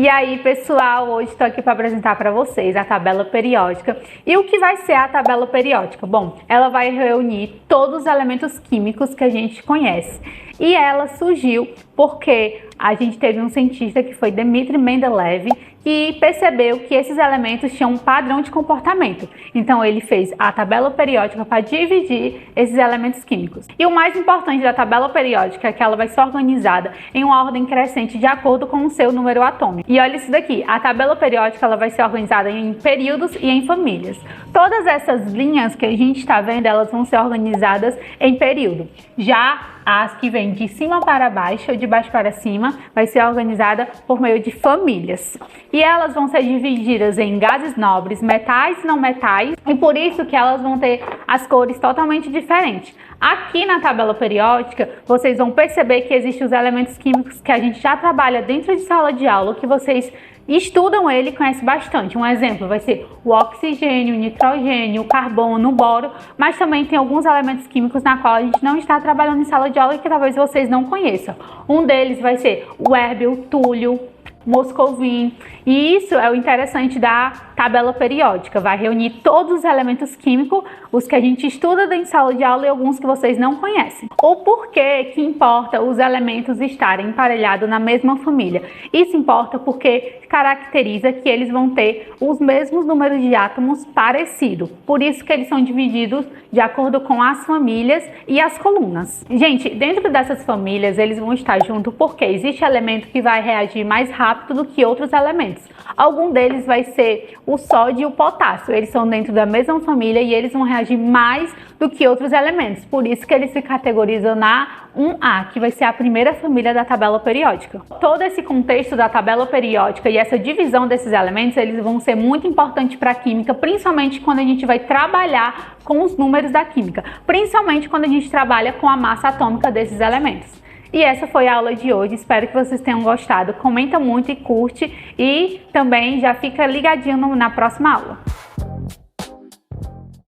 E aí, pessoal, hoje estou aqui para apresentar para vocês a tabela periódica. E o que vai ser a tabela periódica? Bom, ela vai reunir todos os elementos químicos que a gente conhece. E ela surgiu porque a gente teve um cientista que foi Dmitry Mendeleev que percebeu que esses elementos tinham um padrão de comportamento. Então ele fez a tabela periódica para dividir esses elementos químicos. E o mais importante da tabela periódica é que ela vai ser organizada em uma ordem crescente de acordo com o seu número atômico. E olha isso daqui, a tabela periódica ela vai ser organizada em períodos e em famílias. Todas essas linhas que a gente está vendo, elas vão ser organizadas em período. Já as que vêm de cima para baixo ou de baixo para cima vai ser organizada por meio de famílias. E elas vão ser divididas em gases nobres, metais e não metais, e por isso que elas vão ter as cores totalmente diferentes. Aqui na tabela periódica, vocês vão perceber que existem os elementos químicos que a gente já trabalha dentro de sala de aula, que vocês estudam ele e conhecem bastante. Um exemplo vai ser o oxigênio, o nitrogênio, o carbono, o boro, mas também tem alguns elementos químicos na qual a gente não está trabalhando em sala de aula e que talvez vocês não conheçam. Um deles vai ser o hérbio, o túlio, moscovim, e isso é o interessante da tabela periódica, vai reunir todos os elementos químicos, os que a gente estuda dentro de sala de aula e alguns que vocês não conhecem. O porquê que importa os elementos estarem emparelhados na mesma família? Isso importa porque caracteriza que eles vão ter os mesmos números de átomos parecidos, por isso que eles são divididos de acordo com as famílias e as colunas. Gente, dentro dessas famílias eles vão estar juntos porque existe elemento que vai reagir mais rápido do que outros elementos. Algum deles vai ser o sódio e o potássio. Eles são dentro da mesma família e eles vão reagir mais do que outros elementos. Por isso que eles se categorizam na 1A, que vai ser a primeira família da tabela periódica. Todo esse contexto da tabela periódica e essa divisão desses elementos, eles vão ser muito importantes para a química, principalmente quando a gente vai trabalhar com os números da química, principalmente quando a gente trabalha com a massa atômica desses elementos. E essa foi a aula de hoje, espero que vocês tenham gostado. Comenta muito e curte e também já fica ligadinho na próxima aula.